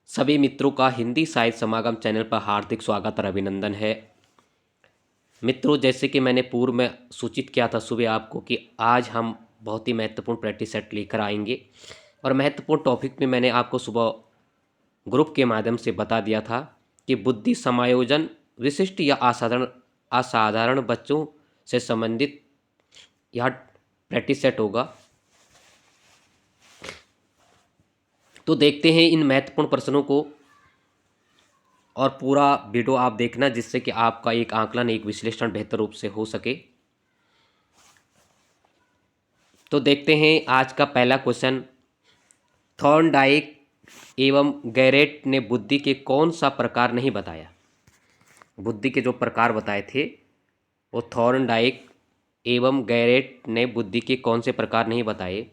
सभी मित्रों का हिंदी साहित्य समागम चैनल पर हार्दिक स्वागत और अभिनंदन है। मित्रों, जैसे कि मैंने पूर्व में सूचित किया था सुबह आपको कि आज हम बहुत ही महत्वपूर्ण प्रैक्टिस सेट लेकर आएंगे और महत्वपूर्ण टॉपिक में मैंने आपको सुबह ग्रुप के माध्यम से बता दिया था कि बुद्धि समायोजन विशिष्ट या असाधारण असाधारण बच्चों से संबंधित यह प्रैक्टिस सेट होगा। तो देखते हैं इन महत्वपूर्ण प्रश्नों को और पूरा वीडियो आप देखना, जिससे कि आपका एक आकलन एक विश्लेषण बेहतर रूप से हो सके। तो देखते हैं आज का पहला क्वेश्चन। थॉर्नडाइक एवं गैरेट ने बुद्धि के कौन सा प्रकार नहीं बताया? बुद्धि के जो प्रकार बताए थे वो थॉर्नडाइक एवं गैरेट ने बुद्धि के कौन से प्रकार नहीं बताए?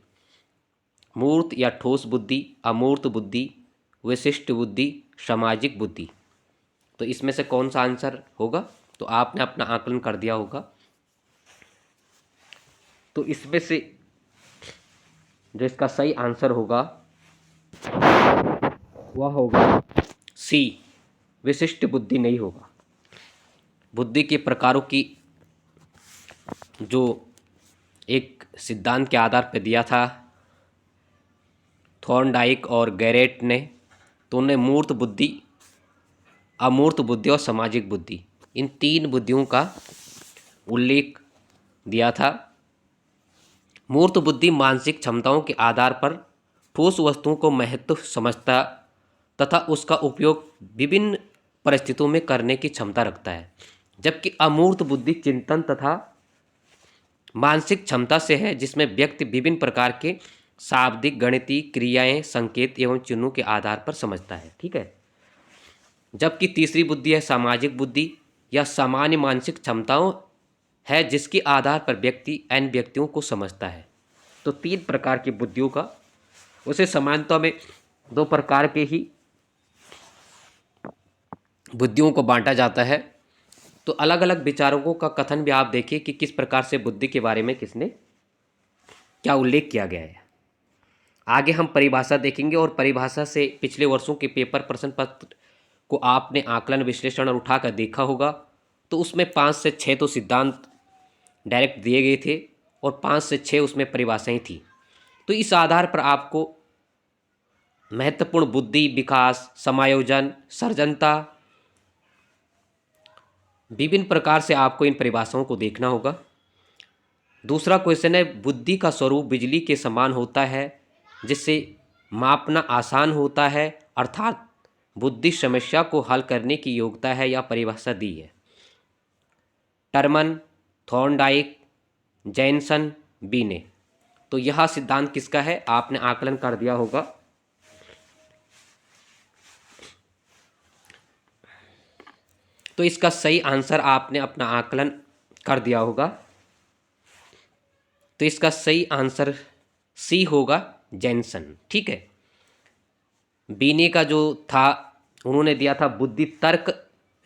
मूर्त या ठोस बुद्धि, अमूर्त बुद्धि, विशिष्ट बुद्धि, सामाजिक बुद्धि। तो इसमें से कौन सा आंसर होगा? तो आपने अपना आकलन कर दिया होगा। तो इसमें से जो इसका सही आंसर होगा वह होगा सी, विशिष्ट बुद्धि नहीं होगा। बुद्धि के प्रकारों की जो एक सिद्धांत के आधार पर दिया था थॉर्नडाइक और गैरेट ने, तो उन्हें मूर्त बुद्धि, अमूर्त बुद्धि और सामाजिक बुद्धि, इन तीन बुद्धियों का उल्लेख दिया था। मूर्त बुद्धि मानसिक क्षमताओं के आधार पर ठोस वस्तुओं को महत्व समझता तथा उसका उपयोग विभिन्न परिस्थितियों में करने की क्षमता रखता है, जबकि अमूर्त बुद्धि चिंतन तथा मानसिक क्षमता से है, जिसमें व्यक्ति विभिन्न प्रकार के शाब्दिक गणितीय क्रियाएं, संकेत एवं चिन्हों के आधार पर समझता है। ठीक है। जबकि तीसरी बुद्धि है सामाजिक बुद्धि या सामान्य मानसिक क्षमताओं है, जिसके आधार पर व्यक्ति अन्य व्यक्तियों को समझता है। तो तीन प्रकार की बुद्धियों का, उसे समानता में दो प्रकार के ही बुद्धियों को बांटा जाता है। तो अलग अलग विचारकों का कथन भी आप देखिए कि किस प्रकार से बुद्धि के बारे में किसने क्या उल्लेख किया गया है। आगे हम परिभाषा देखेंगे और परिभाषा से पिछले वर्षों के पेपर प्रश्न पत्र को आपने आकलन, विश्लेषण और उठाकर देखा होगा। तो उसमें 5 से 6 तो सिद्धांत डायरेक्ट दिए गए थे और 5 से 6 उसमें परिभाषाएं थी। तो इस आधार पर आपको महत्वपूर्ण बुद्धि, विकास, समायोजन, सर्जनता, विभिन्न प्रकार से आपको इन परिभाषाओं को देखना होगा। दूसरा क्वेश्चन है, बुद्धि का स्वरूप बिजली के समान होता है जिससे मापना आसान होता है, अर्थात बुद्धि समस्या को हल करने की योग्यता है, या परिभाषा दी है टर्मन, थॉर्नडाइक, जैनसन, बी ने। तो यह सिद्धांत किसका है? आपने आकलन कर दिया होगा। तो इसका सही आंसर आपने अपना आकलन कर दिया होगा। तो इसका सही आंसर सी होगा, जैनसन। ठीक है। बीने का जो था, उन्होंने दिया था बुद्धि तर्क,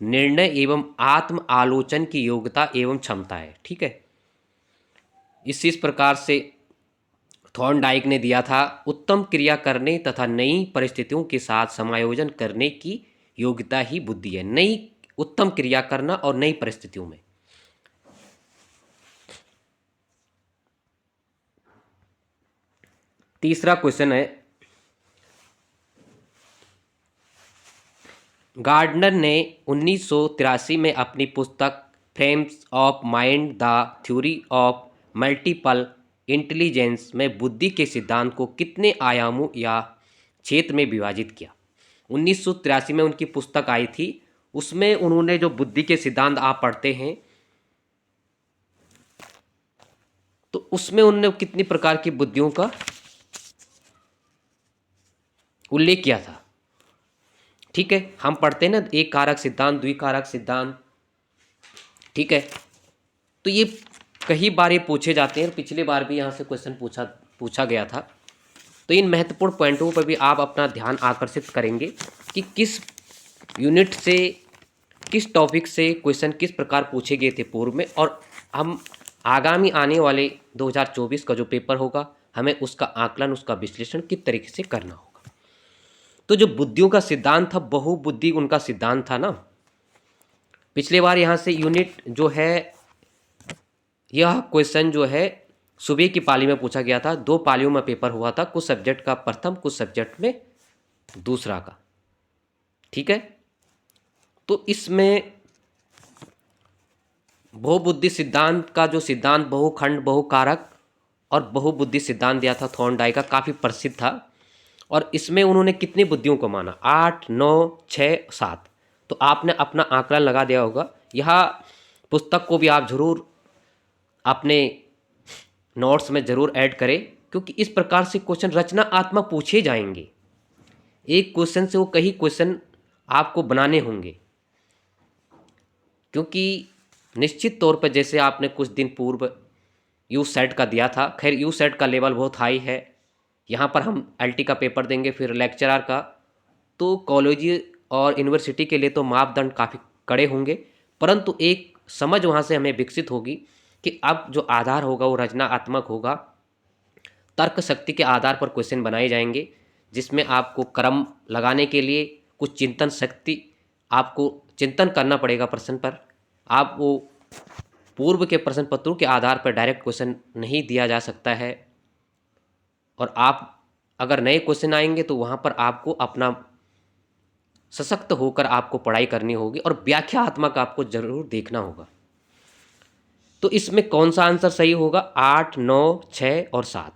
निर्णय एवं आत्म आलोचन की योग्यता एवं क्षमता है। ठीक है। इस प्रकार से थॉर्नडाइक ने दिया था उत्तम क्रिया करने तथा नई परिस्थितियों के साथ समायोजन करने की योग्यता ही बुद्धि है। नई उत्तम क्रिया करना और नई परिस्थितियों में। तीसरा क्वेश्चन है, गार्डनर ने 1983 में अपनी पुस्तक frames of mind the theory of multiple intelligence में बुद्धि के सिद्धांत को कितने आयामों या क्षेत्र में विभाजित किया? 1983 में उनकी पुस्तक आई थी, उसमें उन्होंने जो बुद्धि के सिद्धांत आप पढ़ते हैं तो उसमें उन्होंने कितनी प्रकार की बुद्धियों का उल्लेख किया था। ठीक है। हम पढ़ते हैं ना, एक कारक सिद्धांत, द्विकारक सिद्धांत। ठीक है। तो ये कई बार ये पूछे जाते हैं, पिछले बार भी यहाँ से क्वेश्चन पूछा गया था। तो इन महत्वपूर्ण पॉइंटों पर भी आप अपना ध्यान आकर्षित करेंगे कि किस यूनिट से, किस टॉपिक से क्वेश्चन किस प्रकार पूछे गए थे पूर्व में, और हम आगामी आने वाले 2024 का जो पेपर होगा, हमें उसका आकलन, उसका विश्लेषण किस तरीके से करना होगा। तो जो बुद्धियों का सिद्धांत था, बहुबुद्धि उनका सिद्धांत था ना। पिछले बार यहाँ से यूनिट जो है, यह क्वेश्चन जो है सुबह की पाली में पूछा गया था। 2 पालियों में पेपर हुआ था, कुछ सब्जेक्ट का प्रथम, कुछ सब्जेक्ट में दूसरा का। ठीक है, तो इसमें बहुबुद्धि सिद्धांत का जो सिद्धांत बहुखंड, बहुकारक और बहुबुद्धि सिद्धांत दिया था थॉर्नडाइक का, काफ़ी प्रसिद्ध था। और इसमें उन्होंने कितनी बुद्धियों को माना? 8, 9, 6, 7। तो आपने अपना आंकलन लगा दिया होगा। यह पुस्तक को भी आप जरूर अपने नोट्स में जरूर ऐड करें, क्योंकि इस प्रकार से क्वेश्चन रचनात्मक पूछे जाएंगे। एक क्वेश्चन से वो कई क्वेश्चन आपको बनाने होंगे, क्योंकि निश्चित तौर पर जैसे आपने कुछ दिन पूर्व यू सेट का दिया था, खैर यू सेट का लेवल बहुत हाई है। यहाँ पर हम एलटी का पेपर देंगे, फिर लेक्चरर का। तो कॉलेज और यूनिवर्सिटी के लिए तो मापदंड काफ़ी कड़े होंगे, परंतु एक समझ वहाँ से हमें विकसित होगी कि अब जो आधार होगा वो रचनात्मक होगा। तर्क शक्ति के आधार पर क्वेश्चन बनाए जाएंगे, जिसमें आपको क्रम लगाने के लिए कुछ चिंतन शक्ति, आपको चिंतन करना पड़ेगा प्रश्न पर। आप वो पूर्व के प्रश्न पत्रों के आधार पर डायरेक्ट क्वेश्चन नहीं दिया जा सकता है। और आप अगर नए क्वेश्चन आएंगे तो वहाँ पर आपको अपना सशक्त होकर आपको पढ़ाई करनी होगी और व्याख्यात्मक आपको जरूर देखना होगा। तो इसमें कौन सा आंसर सही होगा? 8, 9, 6 और 7।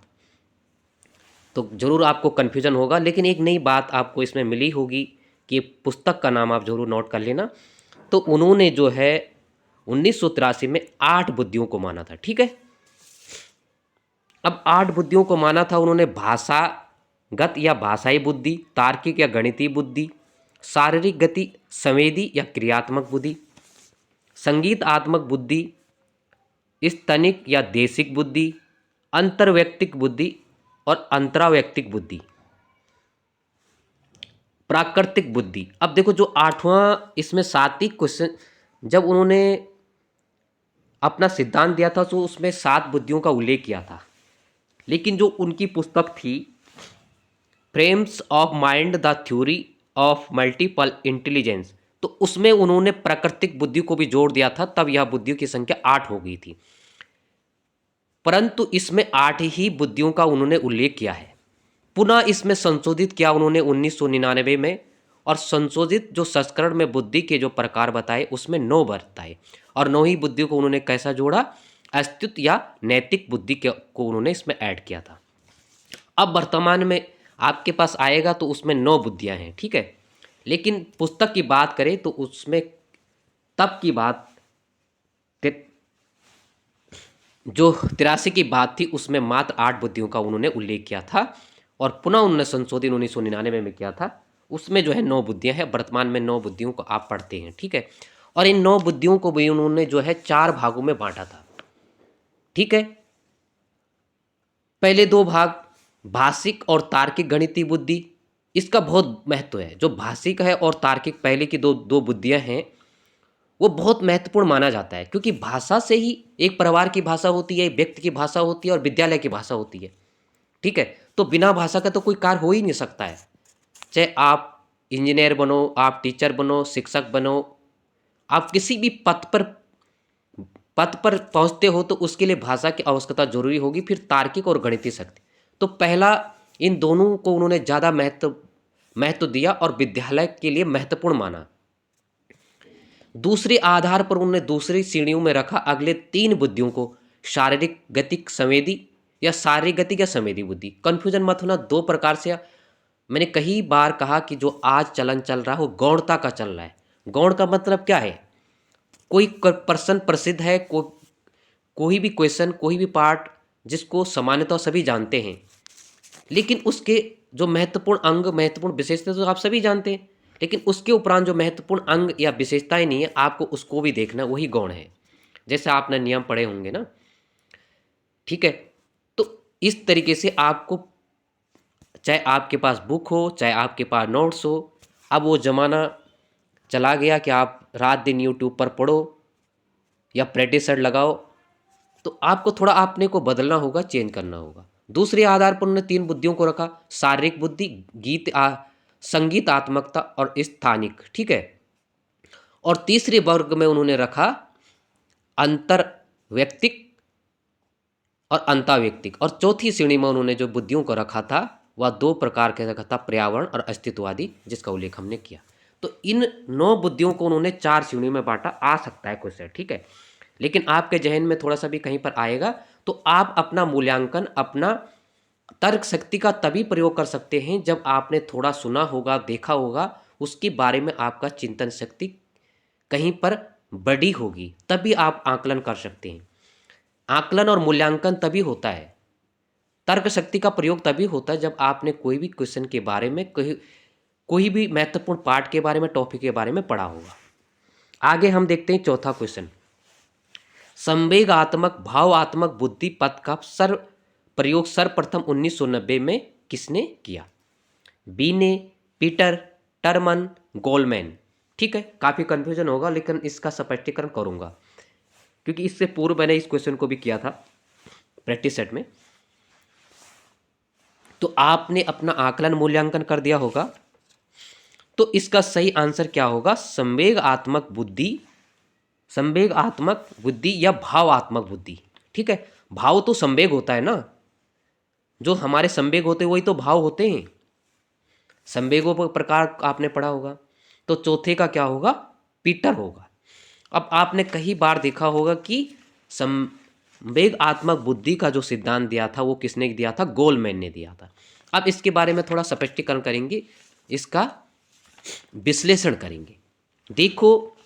तो जरूर आपको कन्फ्यूजन होगा, लेकिन एक नई बात आपको इसमें मिली होगी कि पुस्तक का नाम आप जरूर नोट कर लेना। तो उन्होंने जो है 1983 में 8 बुद्धियों को माना था। ठीक है, अब 8 बुद्धियों को माना था उन्होंने। भाषागत या भाषाई बुद्धि, तार्किक या गणितीय बुद्धि, शारीरिक गति, संवेदी या क्रियात्मक बुद्धि, संगीतात्मक बुद्धि, स्तनिक या देशिक बुद्धि, अंतर्वैयक्तिक बुद्धि और अंतरावैयक्तिक बुद्धि, प्राकृतिक बुद्धि। अब देखो जो 8वां इसमें 7 ही क्वेश्चन, जब उन्होंने अपना सिद्धांत दिया था तो उसमें 7 बुद्धियों का उल्लेख किया था। लेकिन जो उनकी पुस्तक थी frames of mind the theory of multiple intelligence, तो उसमें उन्होंने प्राकृतिक बुद्धि को भी जोड़ दिया था, तब यह बुद्धियों की संख्या 8 हो गई थी। परंतु इसमें 8 ही बुद्धियों का उन्होंने उल्लेख किया है। पुनः इसमें संशोधित किया उन्होंने 1999 में, और संशोधित जो संस्करण में बुद्धि के जो प्रकार बताए उसमें 9 बताए, और 9 ही बुद्धि को उन्होंने कैसा जोड़ा? अस्तित्व या नैतिक बुद्धि को उन्होंने इसमें ऐड किया था। अब वर्तमान में आपके पास आएगा तो उसमें 9 बुद्धियां हैं। ठीक है, लेकिन पुस्तक की बात करें तो उसमें तब की बात जो 83 की बात थी उसमें मात्र 8 बुद्धियों का उन्होंने उल्लेख किया था, और पुनः उन्होंने संशोधन 1999 में किया था। उसमें जो है 9 बुद्धियां हैं। वर्तमान में 9 बुद्धियों को आप पढ़ते हैं। ठीक है, और इन 9 बुद्धियों को भी उन्होंने जो है 4 भागों में बांटा था। ठीक है, पहले 2 भाग भाषिक और तार्किक गणितीय बुद्धि। इसका बहुत महत्व है। जो भाषिक है और तार्किक पहले की दो बुद्धियां हैं, वो बहुत महत्वपूर्ण माना जाता है, क्योंकि भाषा से ही एक परिवार की भाषा होती है, व्यक्ति की भाषा होती है और विद्यालय की भाषा होती है। ठीक है, तो बिना भाषा का तो कोई कार्य हो ही नहीं सकता है। चाहे आप इंजीनियर बनो, आप टीचर बनो, शिक्षक बनो, आप किसी भी पद पर पहुंचते हो तो उसके लिए भाषा की आवश्यकता जरूरी होगी। फिर तार्किक और गणितीय शक्ति, तो पहला इन दोनों को उन्होंने ज़्यादा महत्व दिया और विद्यालय के लिए महत्वपूर्ण माना। दूसरे आधार पर उन्होंने दूसरी श्रेणियों में रखा अगले 3 बुद्धियों को, शारीरिक गतिक संवेदी या शारीरिक गतिक या संवेदी बुद्धि। कंफ्यूजन मत होना, 2 प्रकार से। मैंने कई बार कहा कि जो आज चलन चल रहा है वो गौणता का चल रहा है। गौण का मतलब क्या है? कोई प्रश्न प्रसिद्ध है, कोई भी क्वेश्चन, कोई भी पार्ट जिसको सामान्यतः सभी जानते हैं, लेकिन उसके जो महत्वपूर्ण अंग, महत्वपूर्ण विशेषता तो आप सभी जानते हैं, लेकिन उसके उपरांत जो महत्वपूर्ण अंग या विशेषताएं नहीं है, आपको उसको भी देखना, वही गौण है। जैसे आपने नियम पढ़े होंगे ना। ठीक है, तो इस तरीके से आपको, चाहे आपके पास बुक हो, चाहे आपके पास नोट्स हो, अब वो ज़माना चला गया कि आप रात दिन यूट्यूब पर पढ़ो या प्रैक्टिस सेट लगाओ। तो आपको थोड़ा अपने को बदलना होगा, चेंज करना होगा। दूसरे आधार पर उन्होंने 3 बुद्धियों को रखा, शारीरिक बुद्धि, संगीतात्मकता और स्थानिक, ठीक है। और तीसरे वर्ग में उन्होंने रखा अंतर व्यक्तिक और अंताव्यक्तिक। और चौथी श्रेणी में उन्होंने जो बुद्धियों को रखा था वह दो प्रकार के रखा था, पर्यावरण और अस्तित्ववादी, जिसका उल्लेख हमने किया। तो इन 9 बुद्धियों को उन्होंने 4 श्रेणियों में बांटा। आ सकता है क्वेश्चन, ठीक है, लेकिन आपके जहन में थोड़ा सा भी कहीं पर आएगा तो आप अपना मूल्यांकन, अपना तर्क शक्ति का तभी प्रयोग कर सकते हैं जब आपने थोड़ा सुना होगा, देखा होगा, उसके बारे में आपका चिंतन शक्ति कहीं पर बड़ी होगी, तभी आप आकलन कर सकते हैं। आकलन और मूल्यांकन तभी होता है, तर्क शक्ति का प्रयोग तभी होता है जब आपने कोई भी क्वेश्चन के बारे में, कोई भी महत्वपूर्ण पार्ट के बारे में, टॉपिक के बारे में पढ़ा होगा। आगे हम देखते हैं चौथा क्वेश्चन। संवेगात्मक भावात्मक बुद्धि पद का प्रयोग सर्वप्रथम 1990 में किसने किया? बी ने, पीटर, टर्मन, गोलमैन। ठीक है, काफ़ी कंफ्यूजन होगा लेकिन इसका स्पष्टीकरण करूंगा क्योंकि इससे पूर्व मैंने इस क्वेश्चन को भी किया था प्रैक्टिस सेट में। तो आपने अपना आकलन मूल्यांकन कर दिया होगा, तो इसका सही आंसर क्या होगा? संवेगात्मक बुद्धि, संवेगात्मक बुद्धि या भावात्मक बुद्धि। ठीक है, भाव तो संवेग होता है ना, जो हमारे संवेग होते हैं वही तो भाव होते हैं। संवेगों पर प्रकार आपने पढ़ा होगा, तो चौथे का क्या होगा? पीटर होगा। अब आपने कई बार देखा होगा कि संवेगात्मक बुद्धि का जो सिद्धांत दिया था वो किसने दिया था? गोलमैन ने दिया था। अब इसके बारे में थोड़ा स्पष्टीकरण करेंगे, इसका विश्लेषण करेंगे। देखो,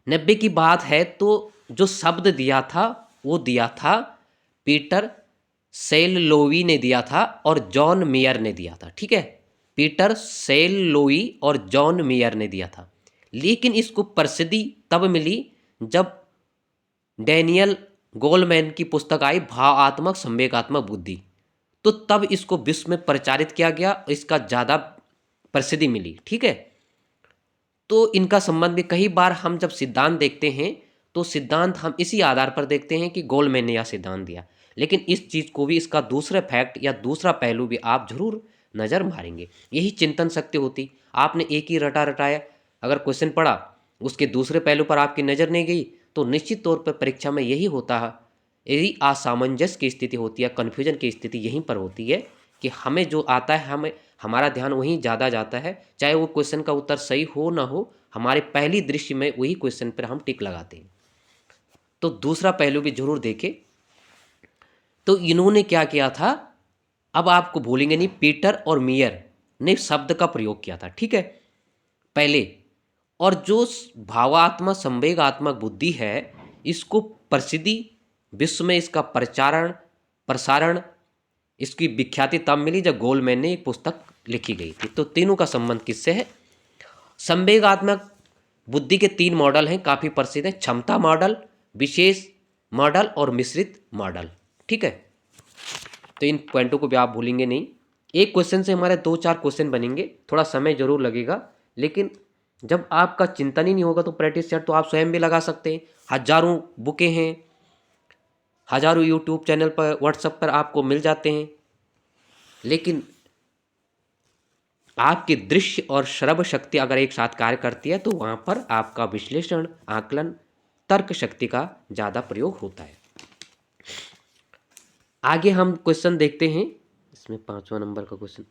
90 की बात है तो जो शब्द दिया था वो दिया था पीटर सेललोवी ने दिया था और जॉन मेयर ने दिया था। ठीक है, पीटर सेललोवी और जॉन मेयर ने दिया था, लेकिन इसको प्रसिद्धि तब मिली जब डैनियल गोलमैन की पुस्तक आई भावात्मक संवेगात्मक बुद्धि, तो तब इसको विश्व में प्रचारित किया गया, इसका ज़्यादा प्रसिद्धि मिली। ठीक है, तो इनका संबंध भी कई बार हम जब सिद्धांत देखते हैं तो सिद्धांत हम इसी आधार पर देखते हैं कि गोलमैन ने यह सिद्धांत दिया, लेकिन इस चीज़ को भी, इसका दूसरा फैक्ट या दूसरा पहलू भी आप जरूर नज़र मारेंगे। यही चिंतन शक्ति होती। आपने एक ही रटा रटाया अगर क्वेश्चन पढ़ा, उसके दूसरे पहलू पर आपकी नज़र नहीं गई, तो निश्चित तौर पर परीक्षा में यही होता है, यही असामंजस्य की स्थिति होती है, कन्फ्यूजन की स्थिति यहीं पर होती है कि हमें जो आता है, हमें हमारा ध्यान वहीं ज़्यादा जाता है, चाहे वो क्वेश्चन का उत्तर सही हो ना हो, हमारे पहली दृश्य में वही क्वेश्चन पर हम टिक लगाते हैं। तो दूसरा पहलू भी जरूर देखें। तो इन्होंने क्या किया था, अब आपको भूलेंगे नहीं, पीटर और मेयर ने शब्द का प्रयोग किया था। ठीक है, पहले, और जो भावात्मक संवेगात्मक बुद्धि है, इसको प्रसिद्धि विश्व में, इसका प्रसारण, इसकी विख्याति तब मिली जब गोलमैन ने एक पुस्तक लिखी गई थी। तो तीनों का संबंध किससे है? संवेगात्मक बुद्धि के 3 मॉडल हैं, काफ़ी प्रसिद्ध हैं, क्षमता मॉडल, विशेष मॉडल और मिश्रित मॉडल। ठीक है, तो इन पॉइंटों को भी आप भूलेंगे नहीं। एक क्वेश्चन से हमारे 2-4 क्वेश्चन बनेंगे, थोड़ा समय जरूर लगेगा, लेकिन जब आपका चिंतन ही नहीं होगा तो प्रैक्टिस सेट तो आप स्वयं भी लगा सकते हैं। हजारों बुकें हैं, हजारों यूट्यूब चैनल पर, व्हाट्सएप पर आपको मिल जाते हैं, लेकिन आपकी दृश्य और श्रव्य शक्ति अगर एक साथ कार्य करती है तो वहाँ पर आपका विश्लेषण, आकलन, तर्क शक्ति का ज़्यादा प्रयोग होता है। आगे हम क्वेश्चन देखते हैं, इसमें 5वां नंबर का क्वेश्चन।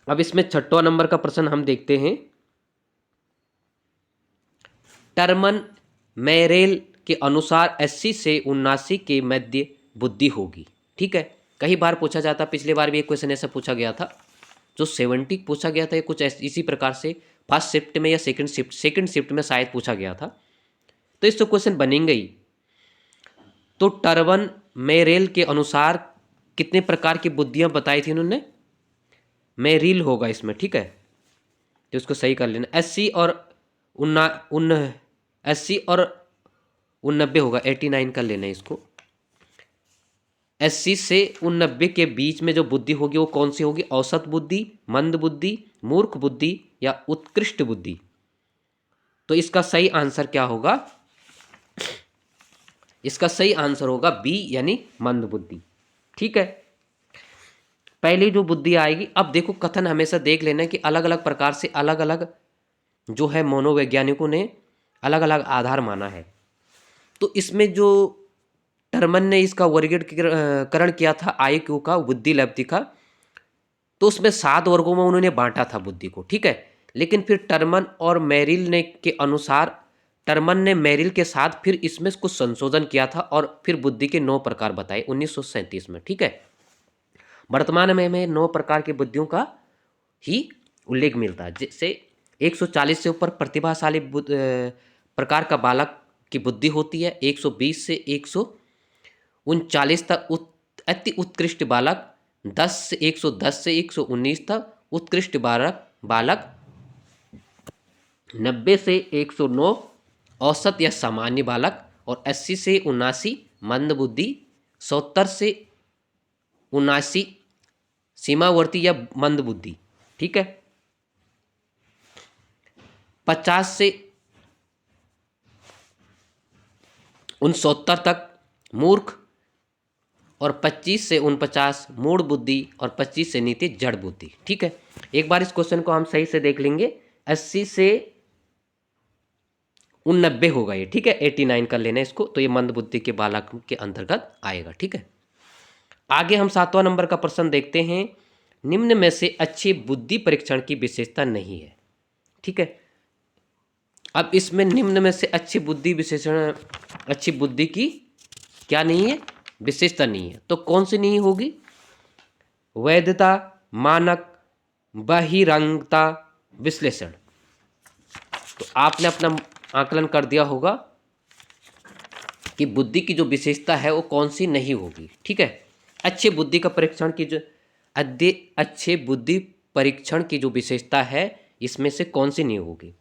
अब इसमें 6वां नंबर का प्रश्न हम देखते हैं। टर्मन मैरेल के अनुसार 80 से 79 के मध्य बुद्धि होगी। ठीक है, कई बार पूछा जाता, पिछले बार भी एक क्वेश्चन ऐसा पूछा गया था, जो 70 पूछा गया था, कुछ इसी प्रकार से फर्स्ट शिफ्ट में या सेकंड शिफ्ट में शायद पूछा गया था, तो इससे क्वेश्चन बनेंगे ही। तो टर्मन मैरेल के अनुसार कितने प्रकार की बुद्धियां बताई थी उन्होंने? मैरिल होगा इसमें। ठीक है, तो इसको सही कर लेना। 80 और 89 होगा, 89 कर लेना इसको। 80 से 89 के बीच में जो बुद्धि होगी वो कौन सी होगी? औसत बुद्धि, मंद बुद्धि, मूर्ख बुद्धि या उत्कृष्ट बुद्धि? तो इसका सही आंसर क्या होगा? इसका सही आंसर होगा बी यानी मंदबुद्धि। ठीक है, पहली जो बुद्धि आएगी। अब देखो कथन हमेशा देख लेना कि अलग अलग प्रकार से अलग अलग जो है मनोवैज्ञानिकों ने अलग अलग आधार माना है। तो इसमें जो टर्मन ने इसका वर्गीकरण किया था आईक्यू का, बुद्धि लब्धि का, तो उसमें 7 वर्गों में उन्होंने बांटा था बुद्धि को। ठीक है, लेकिन फिर टर्मन और मेरिल ने के अनुसार टर्मन ने मेरिल के साथ फिर इसमें कुछ संशोधन किया था और फिर बुद्धि के 9 प्रकार बताए 1937 में। ठीक है, वर्तमान में हमें 9 प्रकार की बुद्धियों का ही उल्लेख मिलता है। जैसे 140 से ऊपर प्रतिभाशाली प्रकार का बालक की बुद्धि होती है, 120 से 139 तक अति उत्कृष्ट बालक, 110 से 119 तक उत्कृष्ट बालक, 90 से 109 औसत या सामान्य बालक, और 80 से 79 मंद बुद्धि, 70 से 79 सीमावर्ती या मंद बुद्धि। ठीक है, 50 से 69 तक मूर्ख, और 25 से 49 मूढ़ बुद्धि, और 25 से नीचे जड़ बुद्धि। ठीक है, एक बार इस क्वेश्चन को हम सही से देख लेंगे। 80 से 89 होगा ये। ठीक है, 89 कर लेना इसको, तो ये मंद बुद्धि के बालक के अंतर्गत आएगा। ठीक है, आगे हम 7वां नंबर का प्रश्न देखते हैं। निम्न में से अच्छी बुद्धि परीक्षण की विशेषता नहीं है। ठीक है, अब इसमें निम्न में से अच्छी बुद्धि की क्या नहीं है, विशेषता नहीं है। तो कौन सी नहीं होगी? वैधता, मानक, बहिरंगता, विश्लेषण। तो आपने अपना आकलन कर दिया होगा कि बुद्धि की जो विशेषता है वो कौन सी नहीं होगी। ठीक है, अच्छे बुद्धि परीक्षण की जो विशेषता है इसमें से कौन सी नहीं होगी?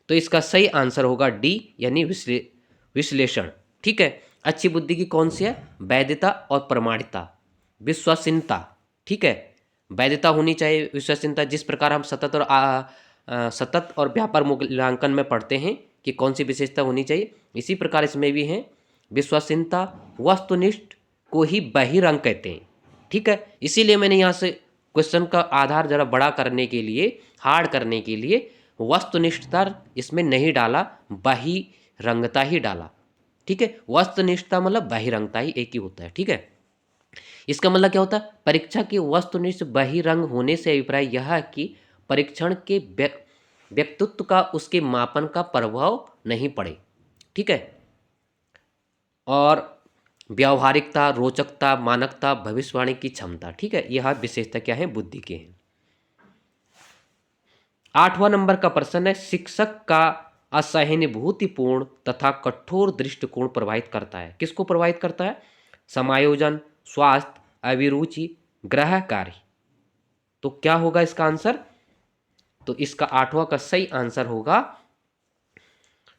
तो इसका सही आंसर होगा डी यानी विश्लेषण। ठीक है, अच्छी बुद्धि की कौन सी है? वैधता और प्रमाणिकता, विश्वसनीयता। ठीक है, वैधता होनी चाहिए, विश्वसनीयता। जिस प्रकार हम सतत और व्यापार मूल्यांकन में पढ़ते हैं कि कौन सी विशेषता होनी चाहिए, इसी प्रकार इसमें भी है विश्वसनीयता। वस्तुनिष्ठ को ही बहिरंग कहते हैं। ठीक है, इसीलिए मैंने यहाँ से क्वेश्चन का आधार जरा बड़ा करने के लिए, हार्ड करने के लिए वस्तुनिष्ठता इसमें नहीं डाला, बहिरंगता ही डाला। ठीक है, वस्तुनिष्ठता मतलब बहिरंगता ही एक ही होता है। ठीक है, इसका मतलब क्या होता है? परीक्षा की वस्तुनिष्ठ बहिरंग होने से अभिप्राय यह है कि परीक्षण के व्यक्तित्व का, उसके मापन का प्रभाव नहीं पड़े। ठीक है, और व्यावहारिकता, रोचकता, मानकता, भविष्यवाणी की क्षमता। ठीक है, यह विशेषता क्या है? बुद्धि के हैं। 8वां नंबर का प्रश्न है, शिक्षक का असहानुभूतिपूर्ण तथा कठोर दृष्टिकोण प्रभावित करता है। किसको प्रभावित करता है? समायोजन, स्वास्थ्य, अभिरुचि, ग्रह कार्य। तो क्या होगा इसका आंसर? तो इसका 8वां का सही आंसर होगा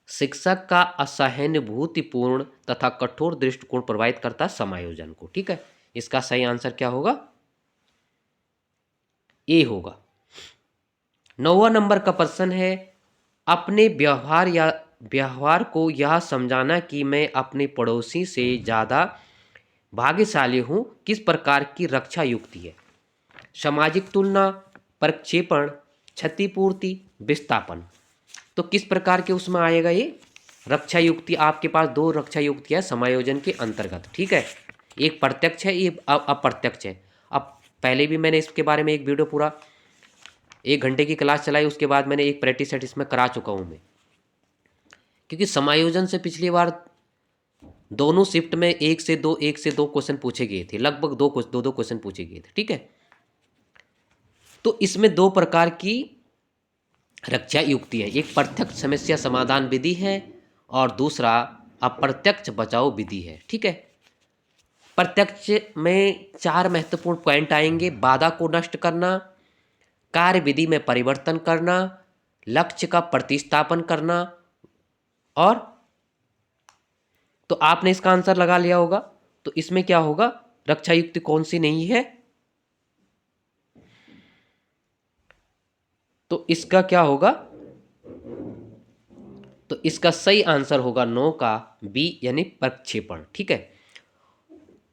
शिक्षक का असहानुभूतिपूर्ण तथा कठोर दृष्टिकोण प्रभावित करता है समायोजन को। ठीक है, इसका सही आंसर क्या होगा? ए होगा। 9वां नंबर का प्रश्न है, अपने व्यवहार को यह समझाना कि मैं अपने पड़ोसी से ज़्यादा भाग्यशाली हूँ किस प्रकार की रक्षा युक्ति है? सामाजिक तुलना, प्रक्षेपण, क्षतिपूर्ति, विस्थापन। तो किस प्रकार के उसमें आएगा ये रक्षा युक्ति? आपके पास 2 रक्षा युक्ति है समायोजन के अंतर्गत। ठीक है, एक प्रत्यक्ष है, ये अप्रत्यक्ष है। अब पहले भी मैंने इसके बारे में एक वीडियो पूरा 1 घंटे की क्लास चलाई, उसके बाद मैंने एक प्रैक्टिस सेट इसमें करा चुका हूँ मैं। क्योंकि समायोजन से पिछली बार दोनों शिफ्ट में 1 से 2 क्वेश्चन पूछे गए थे, लगभग 2 क्वेश्चन पूछे गए थे। ठीक है, तो इसमें 2 प्रकार की रक्षा युक्ति है। एक प्रत्यक्ष समस्या समाधान विधि है और दूसरा अप्रत्यक्ष बचाव विधि है। ठीक है, प्रत्यक्ष में 4 महत्वपूर्ण पॉइंट आएंगे: बाधा को नष्ट करना, कार्य विधि में परिवर्तन करना, लक्ष्य का प्रतिस्थापन करना, और तो आपने इसका आंसर लगा लिया होगा। तो इसमें क्या होगा? रक्षा युक्ति कौन सी नहीं है? तो इसका क्या होगा? तो इसका सही आंसर होगा 9 का बी यानी प्रक्षेपण। ठीक है,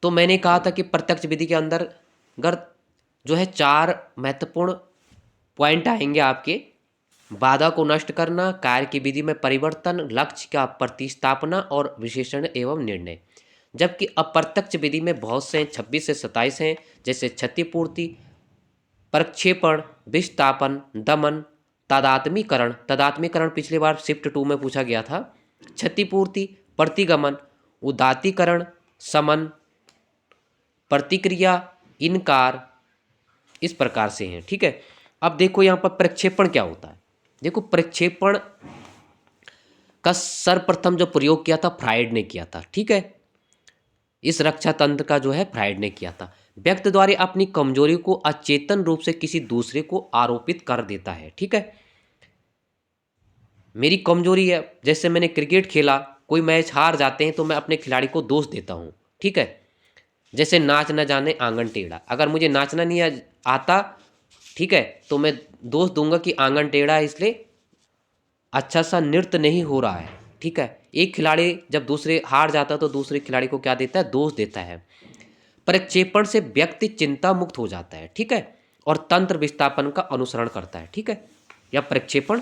तो मैंने कहा था कि प्रत्यक्ष विधि के अंदर अगर जो है 4 महत्वपूर्ण पॉइंट आएंगे आपके। बाधा को नष्ट करना, कार्य की विधि में परिवर्तन, लक्ष्य का प्रतिस्थापना और विशेषण एवं निर्णय। जबकि अप्रत्यक्ष विधि में बहुत से 26 से 27 हैं, जैसे क्षतिपूर्ति, प्रक्षेपण, विस्थापन, दमन, तादात्मीकरण। तादात्मीकरण पिछली बार शिफ्ट 2 में पूछा गया था। क्षतिपूर्ति, प्रतिगमन, उदात्तीकरण, समन, प्रतिक्रिया, इनकार, इस प्रकार से हैं। ठीक है, अब देखो यहाँ पर प्रक्षेपण क्या होता है। देखो, प्रक्षेपण का सर्वप्रथम जो प्रयोग किया था फ्राइड ने किया था। ठीक है, इस रक्षा तंत्र का जो है फ्राइड ने किया था। व्यक्ति द्वारा अपनी कमजोरी को अचेतन रूप से किसी दूसरे को आरोपित कर देता है। ठीक है, मेरी कमजोरी है, जैसे मैंने क्रिकेट खेला, कोई मैच हार जाते हैं तो मैं अपने खिलाड़ी को दोष देता हूँ। ठीक है, जैसे नाच न जाने आंगन टेढ़ा, अगर मुझे नाचना नहीं आता, ठीक है, तो मैं दोष दूंगा कि आंगन टेढ़ा है इसलिए अच्छा सा नृत्य नहीं हो रहा है। ठीक है, एक खिलाड़ी जब दूसरे हार जाता है तो दूसरे खिलाड़ी को क्या देता है, दोष देता है। प्रक्षेपण से व्यक्ति चिंता मुक्त हो जाता है। ठीक है, और तंत्र विस्थापन का अनुसरण करता है। ठीक है, या प्रक्षेपण,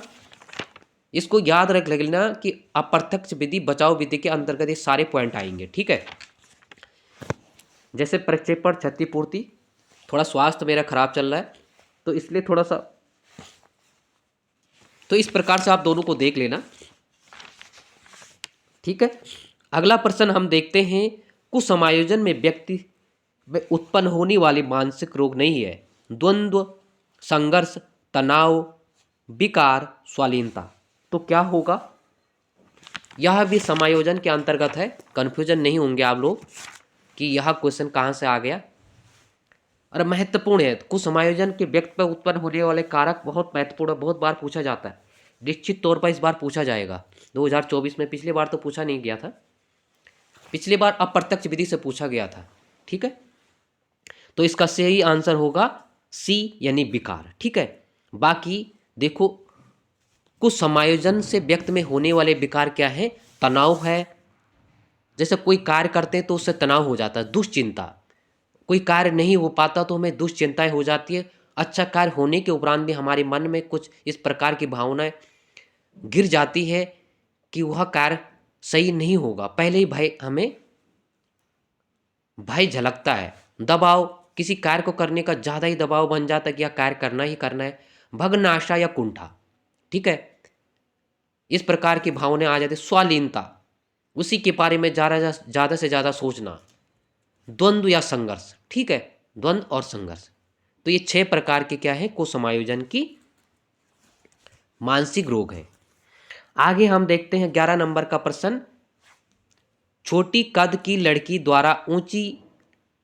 इसको याद रख लेना कि अप्रत्यक्ष विधि बचाव विधि के अंतर्गत ये सारे पॉइंट आएंगे। ठीक है, जैसे प्रक्षेपण, क्षतिपूर्ति, थोड़ा स्वास्थ्य मेरा खराब चल रहा है तो इसलिए थोड़ा सा, तो इस प्रकार से आप दोनों को देख लेना। ठीक है, अगला प्रश्न हम देखते हैं, कुसमायोजन में व्यक्ति में उत्पन्न होने वाली मानसिक रोग नहीं है। द्वंद्व, संघर्ष, तनाव, विकार, स्वालीनता। तो क्या होगा, यह भी समायोजन के अंतर्गत है। कंफ्यूजन नहीं होंगे आप लोग कि यह क्वेश्चन कहाँ से आ गया, और महत्वपूर्ण है। कुसमायोजन के व्यक्ति पर उत्पन्न होने वाले कारक बहुत महत्वपूर्ण, बहुत बार पूछा जाता है। निश्चित तौर पर इस बार पूछा जाएगा 2024 में। पिछली बार तो पूछा नहीं गया था, पिछली बार अप्रत्यक्ष विधि से पूछा गया था। ठीक है, तो इसका सही आंसर होगा सी यानी विकार। ठीक है, बाकी देखो, कुछ समायोजन से व्यक्ति में होने वाले विकार क्या है, तनाव है, जैसे कोई कार्य करते हैं तो उससे तनाव हो जाता है। दुश्चिंता, कोई कार्य नहीं हो पाता तो हमें दुश्चिंताएं हो जाती है। अच्छा कार्य होने के उपरांत भी हमारे मन में कुछ इस प्रकार की भावनाएं गिर जाती है कि वह कार्य सही नहीं होगा, पहले ही भय, हमें भय झलकता है। दबाव, किसी कार्य को करने का ज़्यादा ही दबाव बन जाता है कि यह कार्य करना ही करना है। भग्न आशा या कुंठा, ठीक है, इस प्रकार की भावनाएं आ जाती है। स्वालीनता, उसी के बारे में ज़्यादा से ज़्यादा सोचना। द्वंद्व या संघर्ष, ठीक है, द्वंद्व और संघर्ष। तो ये 6 प्रकार के क्या है, कुसमायोजन की मानसिक रोग है। आगे हम देखते हैं 11 नंबर का प्रश्न। छोटी कद की लड़की द्वारा ऊंची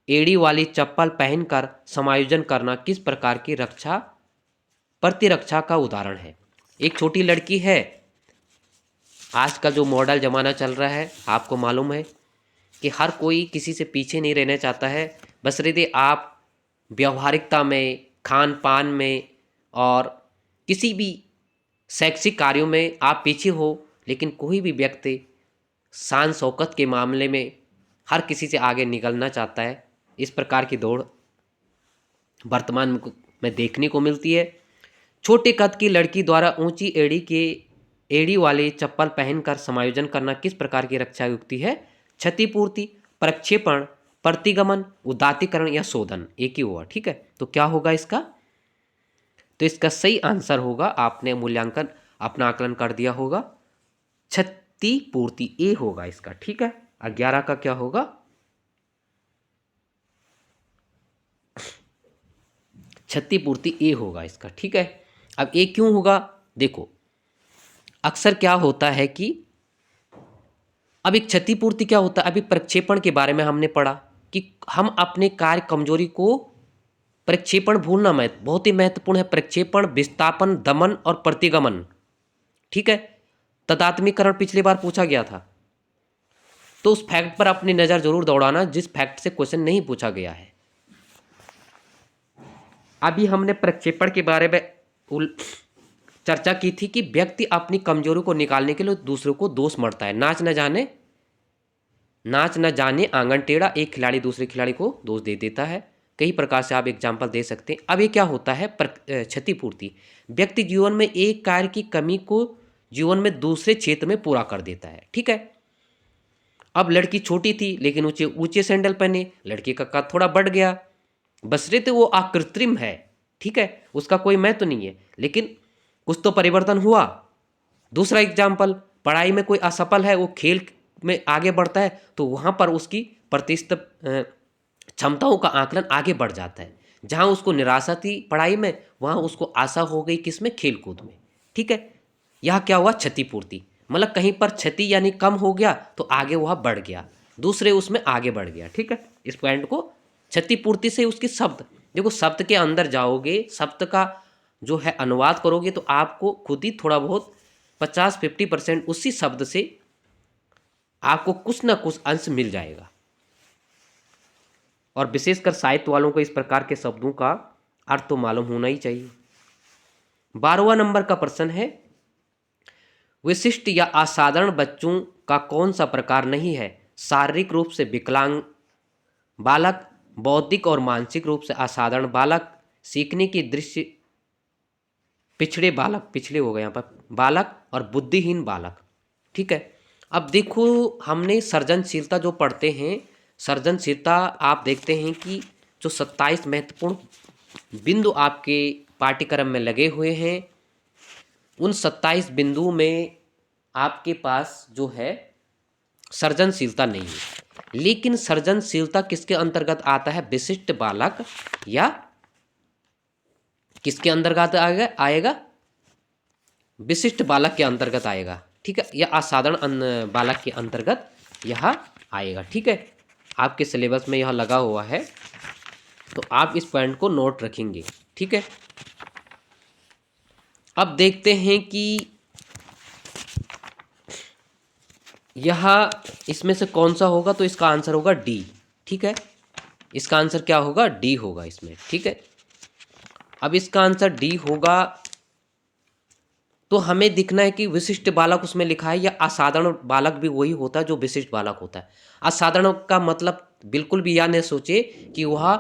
एड़ी वाली चप्पल पहनकर समायोजन करना किस प्रकार की रक्षा प्रतिरक्षा का उदाहरण है। एक छोटी लड़की है, आज का जो मॉडल जमाना चल रहा है, आपको मालूम है कि हर कोई किसी से पीछे नहीं रहना चाहता है, बशर्ते आप व्यवहारिकता में, खान पान में और किसी भी शैक्षिक कार्यों में आप पीछे हो, लेकिन कोई भी व्यक्ति शान शौकत के मामले में हर किसी से आगे निकलना चाहता है। इस प्रकार की दौड़ वर्तमान में देखने को मिलती है। छोटे कद की लड़की द्वारा ऊंची एड़ी वाली चप्पल पहनकर समायोजन करना किस प्रकार की रक्षा युक्ति है। क्षतिपूर्ति, प्रक्षेपण, प्रतिगमन, उदात्तीकरण या शोधन, एक ही हुआ। ठीक है, तो क्या होगा इसका, तो इसका सही आंसर होगा, आपने मूल्यांकन अपना आकलन कर दिया होगा, क्षतिपूर्ति ए होगा इसका। ठीक है, 11 का क्या होगा, क्षतिपूर्ति ए होगा इसका। ठीक है, अब ए क्यों होगा, देखो अक्सर क्या होता है कि अब एक क्षतिपूर्ति क्या होता है, अभी प्रक्षेपण के बारे में हमने पढ़ा कि हम अपने कार्य कमजोरी को, प्रक्षेपण भूलना बहुत ही महत्वपूर्ण है। प्रक्षेपण, विस्थापन, दमन और प्रतिगमन। ठीक है, तदात्मीकरण पिछली बार पूछा गया था, तो उस फैक्ट पर अपनी नजर जरूर दौड़ाना जिस फैक्ट से क्वेश्चन नहीं पूछा गया है। अभी हमने प्रक्षेपण के बारे में चर्चा की थी कि व्यक्ति अपनी कमजोरी को निकालने के लिए दूसरों को दोष मढ़ता है। नाच न जाने नाच न जाने आंगन टेढ़ा, एक खिलाड़ी दूसरे खिलाड़ी को दोष दे देता है। कई प्रकार से आप एग्जाम्पल दे सकते हैं। अब ये क्या होता है, क्षतिपूर्ति। व्यक्ति जीवन में एक कार्य की कमी को जीवन में दूसरे क्षेत्र में पूरा कर देता है। ठीक है, अब लड़की छोटी थी लेकिन ऊंचे ऊंचे सैंडल पहने, लड़के का कद थोड़ा बढ़ गया, बशर्ते वो अकृत्रिम है। ठीक है, उसका कोई मैं तो नहीं है, लेकिन कुछ तो परिवर्तन हुआ। दूसरा एग्जाम्पल, पढ़ाई में कोई असफल है, वो खेल में आगे बढ़ता है, तो वहां पर उसकी प्रतिशत क्षमताओं का आकलन आगे बढ़ जाता है। जहां उसको निराशा थी पढ़ाई में, वहां उसको आशा हो गई किसमें, खेल कूद में। ठीक है, यह क्या हुआ, क्षतिपूर्ति। मतलब कहीं पर क्षति यानी कम हो गया तो आगे वह बढ़ गया, दूसरे उसमें आगे बढ़ गया। ठीक है, इस पॉइंट को क्षतिपूर्ति से उसकी शब्द, देखो शब्द के अंदर जाओगे, शब्द का जो है अनुवाद करोगे तो आपको खुद ही थोड़ा बहुत 50-50% उसी शब्द से आपको कुछ ना कुछ अंश मिल जाएगा। और विशेषकर साहित्य वालों को इस प्रकार के शब्दों का अर्थ तो मालूम होना ही चाहिए। 12वां नंबर का प्रश्न है, विशिष्ट या असाधारण बच्चों का कौन सा प्रकार नहीं है। शारीरिक रूप से विकलांग बालक, बौद्धिक और मानसिक रूप से असाधारण बालक, सीखने की दृश्य पिछड़े बालक, पिछड़े हो गए यहाँ पर बालक, और बुद्धिहीन बालक। ठीक है, अब देखो हमने सृजनशीलता जो पढ़ते हैं, सृजनशीलता आप देखते हैं कि जो 27 महत्वपूर्ण बिंदु आपके पाठ्यक्रम में लगे हुए हैं, उन 27 बिंदुओं में आपके पास जो है सृजनशीलता नहीं है। लेकिन सृजनशीलता किसके अंतर्गत आता है, विशिष्ट बालक, या किसके अंतर्गत आएगा, विशिष्ट बालक के अंतर्गत आएगा। ठीक है, या असाधारण बालक के अंतर्गत यह आएगा। ठीक है, आपके सिलेबस में यह लगा हुआ है, तो आप इस पॉइंट को नोट रखेंगे। ठीक है, अब देखते हैं कि यह इसमें से कौन सा होगा, तो इसका आंसर होगा डी। ठीक है, इसका आंसर क्या होगा, डी होगा इसमें। ठीक है, अब इसका आंसर डी होगा, तो हमें दिखना है कि विशिष्ट बालक उसमें लिखा है, या असाधारण बालक भी वही होता है जो विशिष्ट बालक होता है। असाधारण का मतलब बिल्कुल भी यह नहीं सोचे कि वह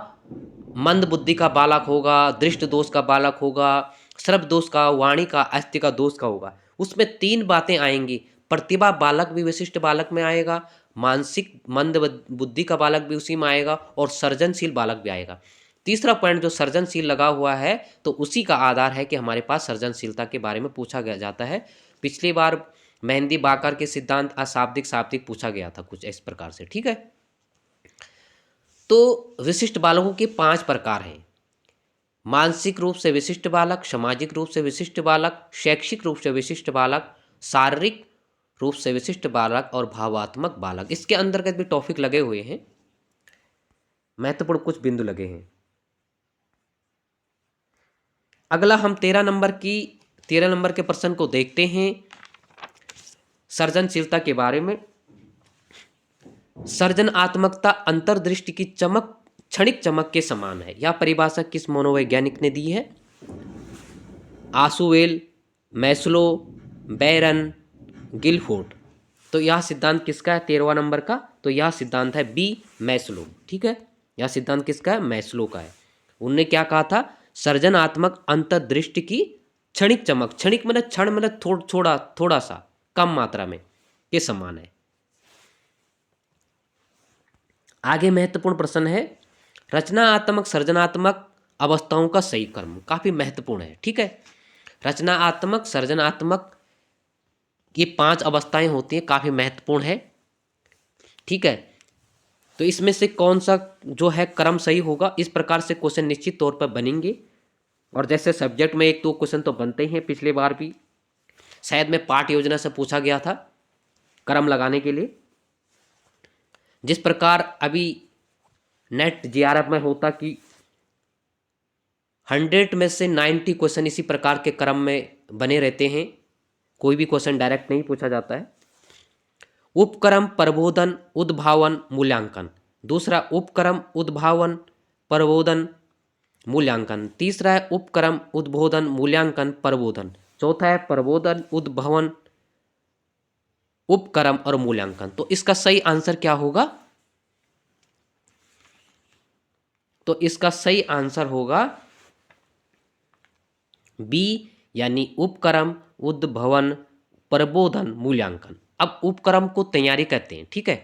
मंद बुद्धि का बालक होगा, दृष्ट दोष का बालक होगा, श्रव्य दोष का, वाणी का, अस्थिक का दोष का होगा। उसमें 3 बातें आएंगी, प्रतिभा बालक भी विशिष्ट बालक में आएगा, मानसिक मंद बुद्धि का बालक भी उसी में आएगा, और सृजनशील बालक भी आएगा। तीसरा पॉइंट जो सृजनशील लगा हुआ है, तो उसी का आधार है कि हमारे पास सृजनशीलता के बारे में पूछा गया जाता है। पिछली बार मेहंदी बाकर के सिद्धांत अशाब्दिक शाब्दिक पूछा गया था कुछ इस प्रकार से। ठीक है, तो विशिष्ट बालकों के 5 प्रकार हैं, मानसिक रूप से विशिष्ट बालक, सामाजिक रूप से विशिष्ट बालक, शैक्षिक रूप से विशिष्ट बालक, शारीरिक रूप से विशिष्ट बालक, और भावात्मक बालक। इसके अंतर्गत भी टॉपिक लगे हुए हैं, महत्वपूर्ण कुछ बिंदु लगे हैं। अगला हम 13 नंबर के प्रश्न को देखते हैं, सृजनशीलता के बारे में। सृजनात्मकता अंतर्दृष्टि की चमक, क्षणिक चमक के समान है। यह परिभाषा किस मनोवैज्ञानिक ने दी है, आशुवेल, मैस्लो, बैरन, गिलफोर्ड। तो यह सिद्धांत किसका है 13वां नंबर का, तो यह सिद्धांत है बी, मैस्लो। ठीक है, यह सिद्धांत किसका है, मैस्लो का है। उनने क्या कहा था, सृजनात्मक अंतर्दृष्टि की क्षणिक चमक, क्षणिक मतलब क्षण मतलब थोड़ा सा कम मात्रा में के समान है। आगे महत्वपूर्ण प्रश्न है, रचनात्मक सृजनात्मक अवस्थाओं का सही क्रम, काफी महत्वपूर्ण है। ठीक है, रचनात्मक सृजनात्मक ये 5 अवस्थाएं होती हैं, काफी महत्वपूर्ण है। ठीक है, तो इसमें से कौन सा जो है क्रम सही होगा, इस प्रकार से क्वेश्चन निश्चित तौर पर बनेंगे। और जैसे सब्जेक्ट में 1-2 क्वेश्चन तो बनते ही हैं, पिछले बार भी शायद में पाठ योजना से पूछा गया था क्रम लगाने के लिए। जिस प्रकार अभी नेट जीआरएफ में होता कि 100 में से 90 क्वेश्चन इसी प्रकार के क्रम में बने रहते हैं, कोई भी क्वेश्चन डायरेक्ट नहीं पूछा जाता है। उपक्रम, प्रबोधन, उद्भावन, मूल्यांकन। दूसरा उपक्रम, उद्भावन, प्रबोधन, मूल्यांकन। तीसरा है उपक्रम, उद्बोधन, मूल्यांकन, प्रबोधन। चौथा है प्रबोधन, उद्भावन, उपक्रम और मूल्यांकन। तो इसका सही आंसर क्या होगा? तो इसका सही आंसर होगा बी, यानी उपक्रम, उद्भवन, प्रबोधन, मूल्यांकन। अब उपक्रम को तैयारी कहते हैं, ठीक है।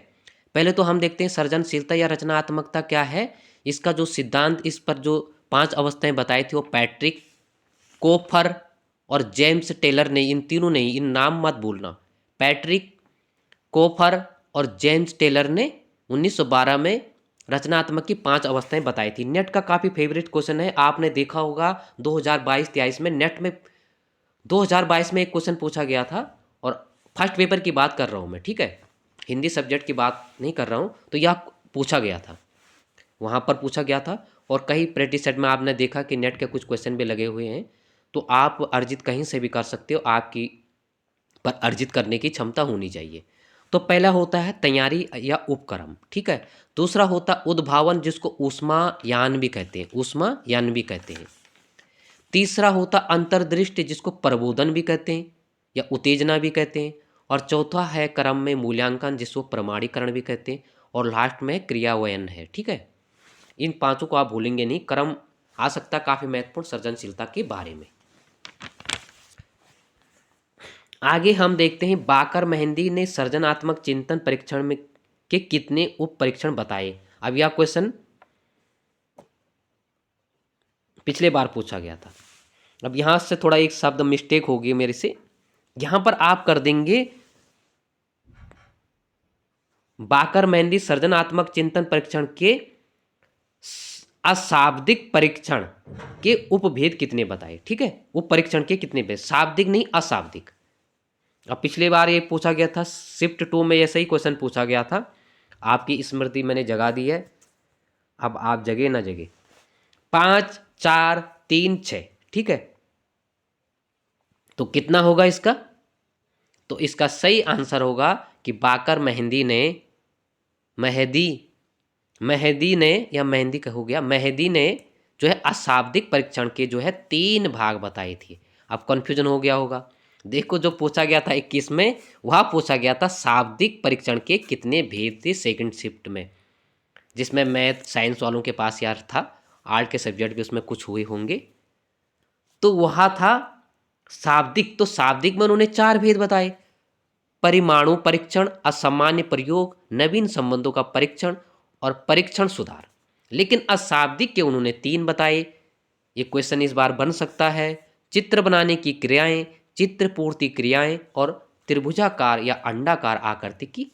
पहले तो हम देखते हैं सृजनशीलता या रचनात्मकता क्या है। इसका जो सिद्धांत, इस पर जो 5 अवस्थाएं बताई थी वो पैट्रिक, कोफर और जेम्स टेलर ने, इन तीनों ने, इन नाम मत भूलना, पैट्रिक, कोफर और जेम्स टेलर ने 1912 में रचनात्मक की 5 अवस्थाएं बताई थी। नेट का काफ़ी फेवरेट क्वेश्चन है, आपने देखा होगा 2022-23 में नेट में 2022 में एक क्वेश्चन पूछा गया था, और फर्स्ट पेपर की बात कर रहा हूँ मैं, ठीक है, हिंदी सब्जेक्ट की बात नहीं कर रहा हूँ। तो यह पूछा गया था, वहाँ पर पूछा गया था, और कई प्रैक्टिस सेट में आपने देखा कि नेट के कुछ क्वेश्चन भी लगे हुए हैं। तो आप अर्जित कहीं से भी कर सकते हो, आपकी पर अर्जित करने की क्षमता होनी चाहिए। तो पहला होता है तैयारी या उपक्रम, ठीक है। दूसरा होता है उद्भावन, जिसको ऊष्मायान भी कहते हैं, ऊष्मायान भी कहते हैं। तीसरा होता अंतर्दृष्टि, जिसको प्रबोधन भी कहते हैं या उत्तेजना भी कहते हैं। और चौथा है क्रम में मूल्यांकन, जिसको प्रमाणीकरण भी कहते हैं। और लास्ट में क्रियान्वयन है, ठीक है। इन पांचों को आप भूलेंगे नहीं, क्रम आ सकता है काफी महत्वपूर्ण सृजनशीलता के बारे में। आगे हम देखते हैं बाकर मेहंदी ने सृजनात्मक चिंतन परीक्षण में के कितने उप परीक्षण बताए। अब यह क्वेश्चन पिछले बार पूछा गया था। अब यहां से थोड़ा एक शब्द मिस्टेक होगी मेरे से, यहां पर आप कर देंगे बाकर मेहंदी सृजनात्मक चिंतन परीक्षण के अशाब्दिक परीक्षण के उपभेद कितने बताए, ठीक है। उप परीक्षण के कितने भेद, शाब्दिक नहीं अशाब्दिक। अब पिछले बार ये पूछा गया था, शिफ्ट 2 में ऐसा ही क्वेश्चन पूछा गया था। आपकी स्मृति मैंने जगा दी है, अब आप जगे ना जगे। 5, 4, 3, 6, ठीक है। तो कितना होगा इसका? तो इसका सही आंसर होगा कि बाकर मेहंदी ने, मेहदी ने या मेहंदी का हो गया, मेहदी ने जो है अशाब्दिक परीक्षण के जो है 3 भाग बताए थे। अब कंफ्यूजन हो गया होगा। देखो जो पूछा गया था 21 में, वह पूछा गया था शाब्दिक परीक्षण के कितने भेद थे सेकंड शिफ्ट में, जिसमें मैथ साइंस वालों के पास यार था, आर्ट के सब्जेक्ट भी उसमें कुछ हुए होंगे। तो वह था शाब्दिक। तो शाब्दिक में उन्होंने 4 भेद बताए, परिमाणु परीक्षण, असामान्य प्रयोग, नवीन संबंधों का परीक्षण और परीक्षण सुधार। लेकिन अशाब्दिक के उन्होंने 3 बताए। ये क्वेश्चन इस बार बन सकता है, चित्र बनाने की क्रियाएं, चित्र पूर्ति क्रियाएं और त्रिभुजाकार या अंडाकार आकृति की।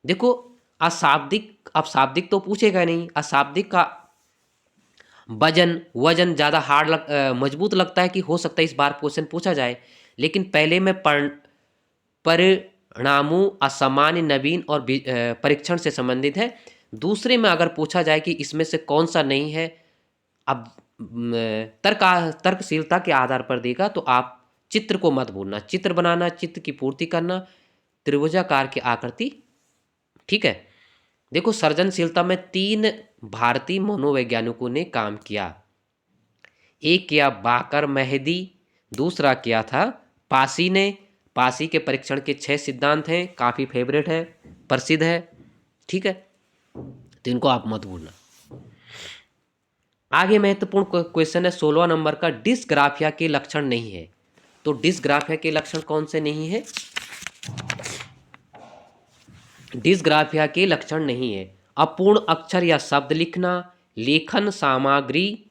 देखो अशाब्दिक, अब शाब्दिक तो पूछेगा नहीं, अशाब्दिक का वजन ज़्यादा मजबूत लगता है कि हो सकता है इस बार क्वेश्चन पूछा जाए। लेकिन पहले में परिणामों, असामान्य, नवीन और परीक्षण से संबंधित है। दूसरे में अगर पूछा जाए कि इसमें से कौन सा नहीं है, अब तर्कशीलता के आधार पर देगा, तो आप चित्र को मत भूलना, चित्र बनाना, चित्र की पूर्ति करना, त्रिभुजाकार की आकृति, ठीक है। देखो सृजनशीलता में 3 भारतीय मनोवैज्ञानिकों ने काम किया। एक किया बाकर मेहदी, दूसरा किया था पासी ने। पासी के परीक्षण के 6 सिद्धांत हैं, काफ़ी फेवरेट है, प्रसिद्ध है, ठीक है। तो इनको आप मत भूलना। आगे महत्वपूर्ण क्वेश्चन है 16 नंबर का, डिस्ग्राफिया के लक्षण नहीं है। तो डिस्ग्राफिया के लक्षण कौन से नहीं है? डिस्ग्राफिया के लक्षण नहीं है अपूर्ण अक्षर या शब्द लिखना, लेखन सामग्री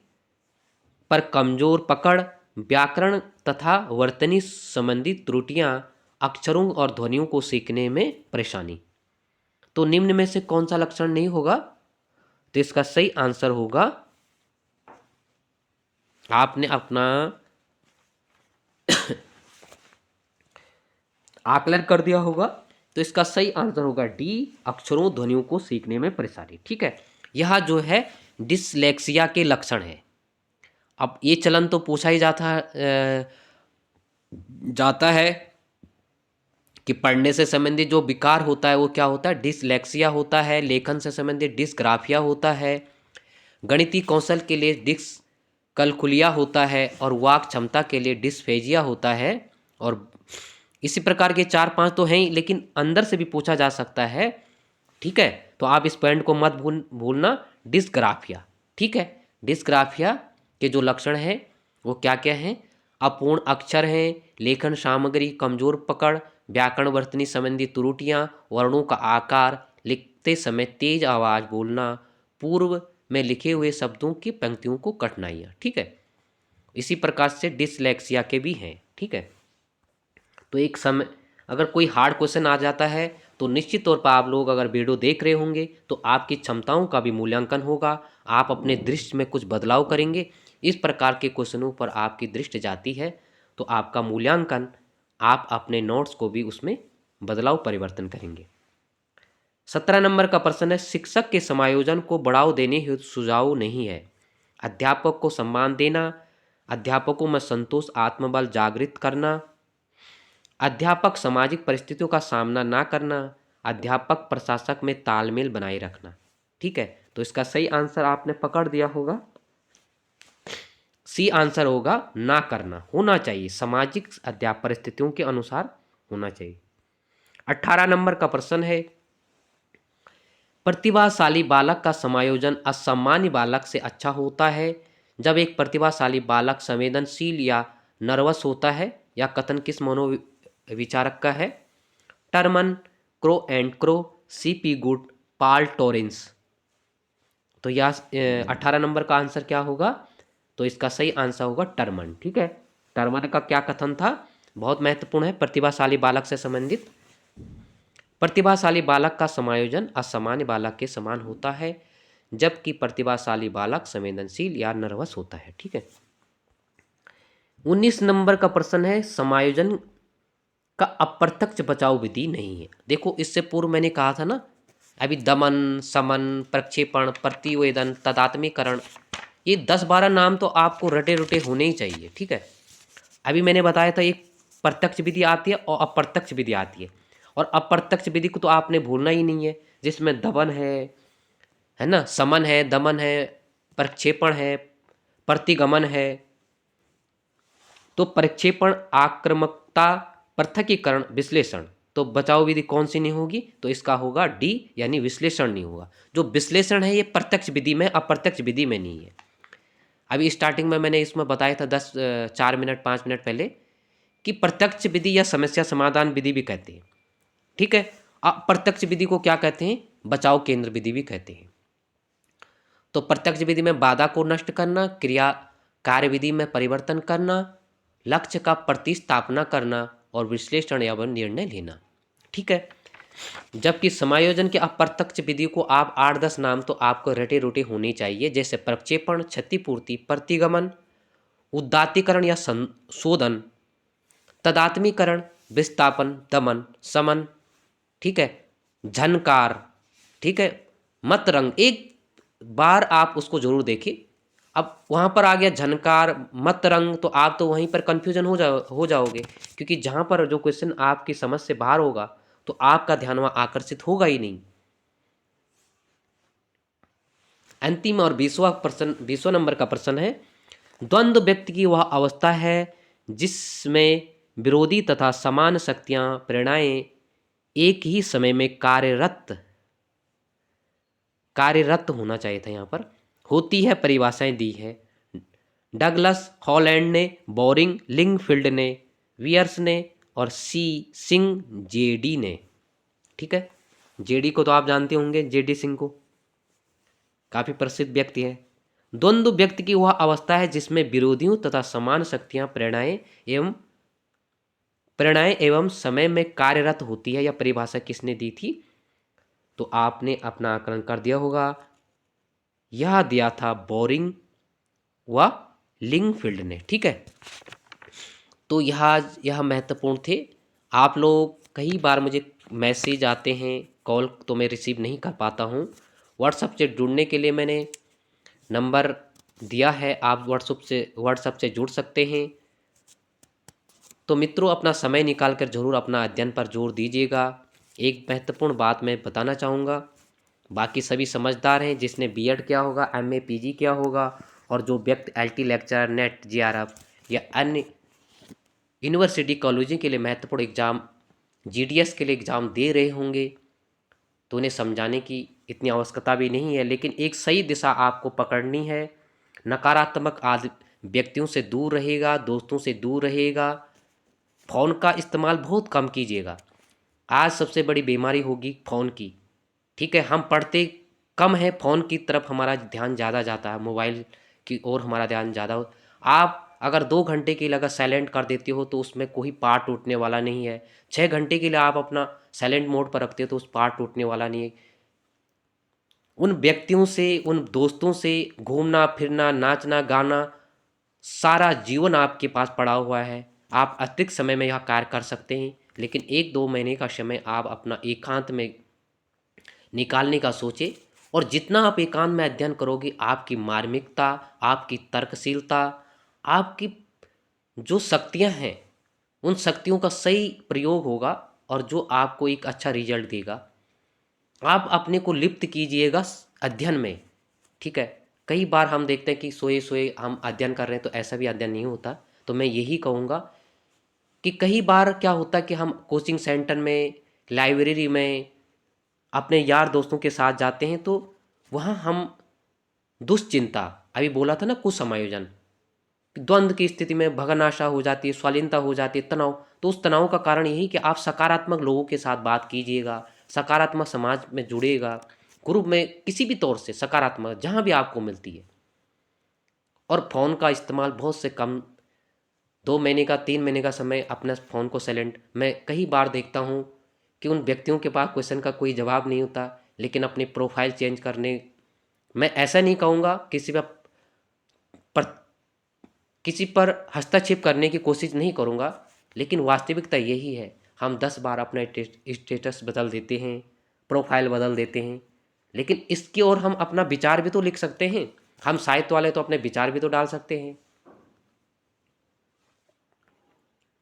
पर कमजोर पकड़, व्याकरण तथा वर्तनी संबंधी त्रुटियां, अक्षरों और ध्वनियों को सीखने में परेशानी। तो निम्न में से कौन सा लक्षण नहीं होगा? तो इसका सही आंसर होगा, आपने अपना आकलन कर दिया होगा, तो इसका सही आंसर होगा डी, अक्षरों ध्वनियों को सीखने में परेशानी, ठीक है। यह जो है डिसलेक्सिया के लक्षण है। अब ये चलन तो पूछा ही जाता है कि पढ़ने से संबंधित जो विकार होता है वो क्या होता है? डिसलेक्सिया होता है। लेखन से संबंधित डिस्ग्राफिया होता है। गणितीय कौशल के लिए डिस्कलकुलिया होता है, और वाक क्षमता के लिए डिस्फेजिया होता है। और इसी प्रकार के 4-5 तो हैं ही, लेकिन अंदर से भी पूछा जा सकता है। ठीक है, तो आप इस पॉइंट को मत भूलना। डिस्ग्राफिया, ठीक है, डिस्ग्राफिया के जो लक्षण हैं वो क्या क्या हैं? अपूर्ण अक्षर हैं, लेखन सामग्री कमजोर पकड़, व्याकरण वर्तनी संबंधी त्रुटियां, वर्णों का आकार, लिखते समय तेज आवाज बोलना, पूर्व में लिखे हुए शब्दों की पंक्तियों को कठिनाइयाँ। ठीक है, इसी प्रकार से डिसलेक्सिया के भी हैं। ठीक है, तो एक समय अगर कोई हार्ड क्वेश्चन आ जाता है तो निश्चित तौर पर आप लोग अगर वीडियो देख रहे होंगे तो आपकी क्षमताओं का भी मूल्यांकन होगा, आप अपने दृष्टि में कुछ बदलाव करेंगे। इस प्रकार के क्वेश्चनों पर आपकी दृष्टि जाती है तो आपका मूल्यांकन, आप अपने नोट्स को भी उसमें बदलाव परिवर्तन करेंगे। 17 नंबर का प्रश्न है, शिक्षक के समायोजन को बढ़ावा देने हेतु सुझाव नहीं है। अध्यापक को सम्मान देना, अध्यापकों में संतोष आत्मबल जागृत करना, अध्यापक सामाजिक परिस्थितियों का सामना ना करना, अध्यापक प्रशासक में तालमेल बनाए रखना। ठीक है, तो इसका सही आंसर आपने पकड़ दिया होगा, सी आंसर होगा ना करना। होना चाहिए, सामाजिक अध्यापक परिस्थितियों के अनुसार होना चाहिए। 18 नंबर का प्रश्न है, प्रतिभाशाली बालक का समायोजन असामान्य बालक से अच्छा होता है जब एक प्रतिभाशाली बालक संवेदनशील या नर्वस होता है। या कथन किस मनोविचारक का है? Terman, Crow and Crow, CP Good, Paul Torrance. तो यह 18 नंबर का आंसर क्या होगा? तो इसका सही आंसर होगा टर्मन। ठीक है, टर्मन का क्या कथन था? बहुत महत्वपूर्ण है, प्रतिभाशाली बालक से संबंधित। प्रतिभाशाली बालक का समायोजन असामान्य बालक के समान होता है जबकि प्रतिभाशाली बालक संवेदनशील या नर्वस होता है। ठीक है, 19 नंबर का प्रश्न है, समायोजन का अप्रत्यक्ष बचाव विधि नहीं है। देखो, इससे पूर्व मैंने कहा था ना, अभी दमन, समन, प्रक्षेपण, प्रतिवेदन, तदात्मीकरण, ये 10-12 नाम तो आपको रटे रुटे होने ही चाहिए। ठीक है, अभी मैंने बताया था एक प्रत्यक्ष विधि आती है और अप्रत्यक्ष विधि आती है, और अप्रत्यक्ष विधि को तो आपने भूलना ही नहीं है, जिसमें दमन है ना, समन है, दमन है, प्रक्षेपण है, प्रतिगमन है। तो प्रक्षेपण, आक्रामकता, पृथकीकरण, विश्लेषण, तो बचाव विधि कौन सी नहीं होगी? तो इसका होगा डी, यानी विश्लेषण नहीं होगा। जो विश्लेषण है ये प्रत्यक्ष विधि में, अप्रत्यक्ष विधि में नहीं है। अभी स्टार्टिंग में मैंने इसमें बताया था 4 मिनट 5 मिनट पहले कि प्रत्यक्ष विधि या समस्या समाधान विधि भी कहते हैं। ठीक है, अप्रत्यक्ष विधि को क्या कहते हैं? बचाव केंद्र विधि भी कहते हैं। तो प्रत्यक्ष विधि में बाधा को नष्ट करना, क्रिया कार्य विधि में परिवर्तन करना, लक्ष्य का प्रतिस्थापना करना और विश्लेषण एवं निर्णय लेना। ठीक है, जबकि समायोजन के अप्रत्यक्ष विधि को आप 8-10 नाम तो आपको रटे रोटे होने चाहिए, जैसे प्रक्षेपण, क्षतिपूर्ति, प्रतिगमन, उदात्तीकरण या संशोधन, तदात्मीकरण, विस्थापन, दमन, समन। ठीक है, झनकार। ठीक है, मतरंग, एक बार आप उसको जरूर देखिए। अब वहाँ पर आ गया झनकार, मतरंग, तो आप तो वहीं पर कंफ्यूजन हो जाओगे, क्योंकि जहाँ पर जो क्वेश्चन आपकी समझ से बाहर होगा तो आपका ध्यान वहाँ आकर्षित होगा ही नहीं। अंतिम और 20वां नंबर का प्रश्न है, द्वंद्व व्यक्ति की वह अवस्था है जिसमें विरोधी तथा समान शक्तियां, प्रेरणाएं एक ही समय में कार्यरत होना चाहिए था, यहाँ पर होती है। परिभाषाएं दी है डगलस, हॉलैंड ने, बोरिंग, लिंगफील्ड ने, वियर्स ने और सिंह, जेडी ने। ठीक है, जेडी को तो आप जानते होंगे, जेडी सिंह को, काफी प्रसिद्ध व्यक्ति है। द्वंद्व व्यक्ति की वह अवस्था है जिसमें विरोधियों तथा समान शक्तियां, प्रेरणाएं एवं समय में कार्यरत होती है। यह परिभाषा किसने दी थी? तो आपने अपना आकलन कर दिया होगा, यह दिया था बोरिंग व लिंगफील्ड ने। ठीक है, तो यह महत्वपूर्ण थे। आप लोग कई बार मुझे मैसेज आते हैं, कॉल तो मैं रिसीव नहीं कर पाता हूँ। व्हाट्सएप से जुड़ने के लिए मैंने नंबर दिया है, आप व्हाट्सएप से जुड़ सकते हैं। तो मित्रों, अपना समय निकाल कर जरूर अपना अध्ययन पर जोर दीजिएगा। एक महत्वपूर्ण बात मैं बताना चाहूँगा, बाकी सभी समझदार हैं, जिसने बीएड किया होगा, एमए पीजी किया होगा, और जो व्यक्ति एलटी लेक्चरर, नेट, जीआरएफ या अन्य यूनिवर्सिटी कॉलेजों के लिए महत्वपूर्ण एग्ज़ाम, जीडीएस के लिए एग्ज़ाम दे रहे होंगे, तो उन्हें समझाने की इतनी आवश्यकता भी नहीं है। लेकिन एक सही दिशा आपको पकड़नी है। नकारात्मक व्यक्तियों से दूर रहेगा, दोस्तों से दूर रहेगा, फ़ोन का इस्तेमाल बहुत कम कीजिएगा। आज सबसे बड़ी बीमारी होगी फ़ोन की, ठीक है। हम पढ़ते कम है, फ़ोन की तरफ हमारा ध्यान ज़्यादा जाता है, मोबाइल की ओर हमारा ध्यान ज़्यादा हो। आप अगर 2 घंटे के लिए अगर साइलेंट कर देते हो तो उसमें कोई पार्ट टूटने वाला नहीं है। 6 घंटे के लिए आप अपना साइलेंट मोड पर रखते हो तो उस पार्ट टूटने वाला नहीं है। उन व्यक्तियों से, उन दोस्तों से घूमना फिरना, नाचना गाना, सारा जीवन आपके पास पड़ा हुआ है। आप अतिरिक्त समय में यह कार्य कर सकते हैं, लेकिन 1-2 महीने का समय आप अपना एकांत में निकालने का सोचें। और जितना आप एकांत में अध्ययन करोगे, आपकी मार्मिकता, आपकी तर्कशीलता, आपकी जो शक्तियां हैं, उन शक्तियों का सही प्रयोग होगा और जो आपको एक अच्छा रिजल्ट देगा। आप अपने को लिप्त कीजिएगा अध्ययन में, ठीक है। कई बार हम देखते हैं कि सोए सोए हम अध्ययन कर रहे हैं, तो ऐसा भी अध्ययन नहीं होता। तो मैं यही कहूँगा कि कई बार क्या होता है कि हम कोचिंग सेंटर में, लाइब्रेरी में अपने यार दोस्तों के साथ जाते हैं, तो वहाँ हम दुश्चिंता, अभी बोला था ना, कुछ समायोजन, द्वंद्व की स्थिति में भगनाशा हो जाती है, स्वालीनता हो जाती है, तनाव। तो उस तनाव का कारण यही कि आप सकारात्मक लोगों के साथ बात कीजिएगा, सकारात्मक समाज में जुड़ेगा, ग्रुप में किसी भी तौर से सकारात्मक जहाँ भी आपको मिलती है। और फ़ोन का इस्तेमाल बहुत से कम, 2 महीने का, 3 महीने का समय अपने फ़ोन को साइलेंट। मैं कई बार देखता हूँ कि उन व्यक्तियों के पास क्वेश्चन का कोई जवाब नहीं होता, लेकिन अपनी प्रोफाइल चेंज करने, मैं ऐसा नहीं कहूँगा पर किसी पर हस्तक्षेप करने की कोशिश नहीं करूँगा, लेकिन वास्तविकता यही है। हम 10 बार अपना स्टेटस बदल देते हैं, प्रोफाइल बदल देते हैं, लेकिन इसकी ओर हम अपना विचार भी तो लिख सकते हैं। हम साहित्य वाले तो अपने विचार भी तो डाल सकते हैं।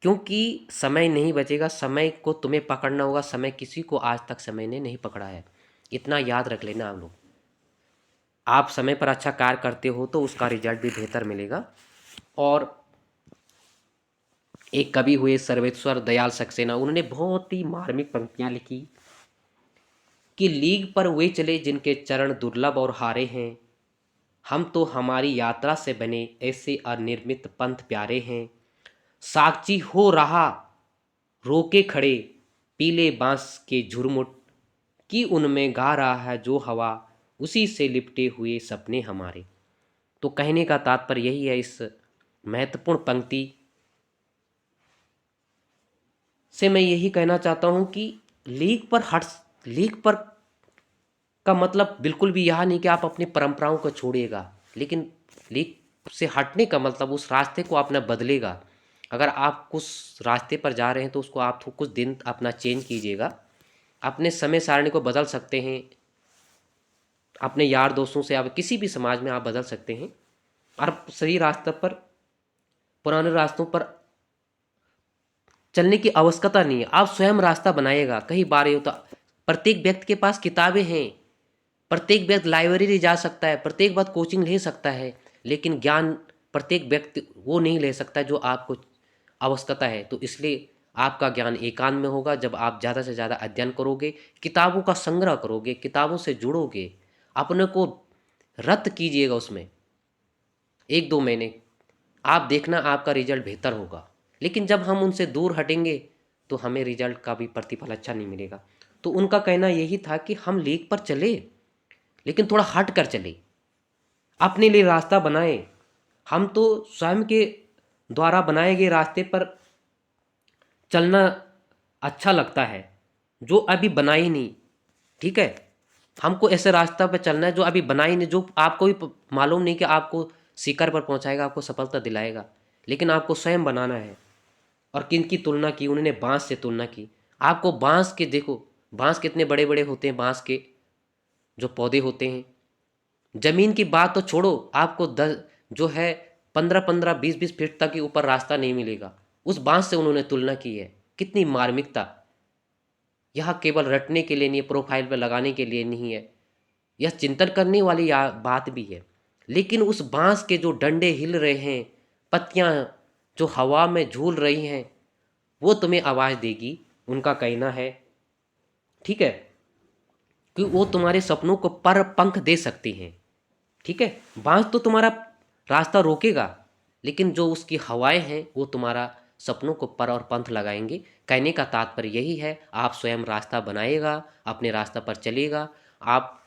क्योंकि समय नहीं बचेगा, समय को तुम्हें पकड़ना होगा। समय किसी को आज तक समय ने नहीं पकड़ा है, इतना याद रख लेना आप लोग। आप समय पर अच्छा कार्य करते हो तो उसका रिजल्ट भी बेहतर मिलेगा। और एक कवि हुए सर्वेश्वर दयाल सक्सेना, उन्होंने बहुत ही मार्मिक पंक्तियां लिखी कि लीग पर वे चले जिनके चरण दुर्लभ और हारे हैं, हम तो हमारी यात्रा से बने ऐसे अनिर्मित पंथ प्यारे हैं। साक्षी हो रहा रोके खड़े पीले बांस के झुरमुट, कि उनमें गा रहा है जो हवा, उसी से लिपटे हुए सपने हमारे। तो कहने का तात्पर्य यही है इस महत्वपूर्ण पंक्ति से, मैं यही कहना चाहता हूं कि लीग पर का मतलब बिल्कुल भी यह नहीं कि आप अपनी परंपराओं को छोड़िएगा, लेकिन लीग से हटने का मतलब उस रास्ते को अपना बदलेगा। अगर आप कुछ रास्ते पर जा रहे हैं तो उसको आप कुछ दिन अपना चेंज कीजिएगा, अपने समय सारणी को बदल सकते हैं, अपने यार दोस्तों से, आप किसी भी समाज में आप बदल सकते हैं और सही रास्ते पर, पुराने रास्तों पर चलने की आवश्यकता नहीं है। आप स्वयं रास्ता बनाइएगा। कई बार ये होता, प्रत्येक व्यक्ति के पास किताबें हैं, प्रत्येक व्यक्ति लाइब्रेरी जा सकता है, प्रत्येक बात कोचिंग ले सकता है, लेकिन ज्ञान प्रत्येक व्यक्ति वो नहीं ले सकता जो आपको आवश्यकता है। तो इसलिए आपका ज्ञान एकांत में होगा जब आप ज़्यादा से ज़्यादा अध्ययन करोगे, किताबों का संग्रह करोगे, किताबों से जुड़ोगे, अपने को रत कीजिएगा उसमें 1-2 महीने। आप देखना आपका रिजल्ट बेहतर होगा। लेकिन जब हम उनसे दूर हटेंगे तो हमें रिजल्ट का भी प्रतिफल अच्छा नहीं मिलेगा। तो उनका कहना यही था कि हम लीक पर चले, लेकिन थोड़ा हट कर चले, अपने लिए रास्ता बनाए। हम तो स्वयं के द्वारा बनाए गए रास्ते पर चलना अच्छा लगता है, जो अभी बना ही नहीं, ठीक है। हमको ऐसे रास्ता पर चलना है जो अभी बना ही नहीं, जो आपको भी मालूम नहीं कि आपको शिखर पर पहुंचाएगा, आपको सफलता दिलाएगा, लेकिन आपको स्वयं बनाना है। और किन की तुलना की उन्होंने? बांस से तुलना की। आपको बांस के देखो, बांस कितने बड़े बड़े होते हैं, बांस के जो पौधे होते हैं। जमीन की बात तो छोड़ो, आपको 10 जो है 15-15, 20-20 फीट तक के ऊपर रास्ता नहीं मिलेगा। उस बांस से उन्होंने तुलना की है। कितनी मार्मिकता! यह केवल रटने के लिए नहीं है, प्रोफाइल पर लगाने के लिए नहीं है, यह चिंतन करने वाली बात भी है। लेकिन उस बांस के जो डंडे हिल रहे हैं, पत्तियां जो हवा में झूल रही हैं, वो तुम्हें आवाज़ देगी, उनका कहना है, ठीक है, कि वो तुम्हारे सपनों को पर पंख दे सकती हैं। ठीक है, बांस तो तुम्हारा रास्ता रोकेगा, लेकिन जो उसकी हवाएं हैं वो तुम्हारा सपनों को पर और पंथ लगाएंगे। कहने का तात्पर्य यही है, आप स्वयं रास्ता बनाएगा, अपने रास्ता पर चलेगा। आप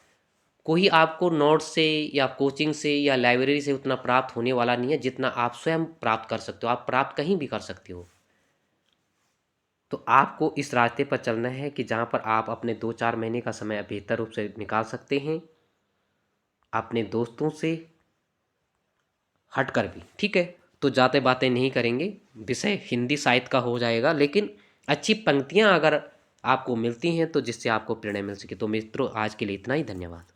कोई आपको नोट से या कोचिंग से या लाइब्रेरी से उतना प्राप्त होने वाला नहीं है जितना आप स्वयं प्राप्त कर सकते हो। आप प्राप्त कहीं भी कर सकते हो। तो आपको इस रास्ते पर चलना है कि जहाँ पर आप अपने 2-4 महीने का समय बेहतर रूप से निकाल सकते हैं, अपने दोस्तों से हटकर भी। ठीक है, तो ज़्यादा बातें नहीं करेंगे, विषय हिंदी साहित्य का हो जाएगा, लेकिन अच्छी पंक्तियाँ अगर आपको मिलती हैं तो जिससे आपको प्रेरणा मिल सके। तो मित्रों, आज के लिए इतना ही। धन्यवाद।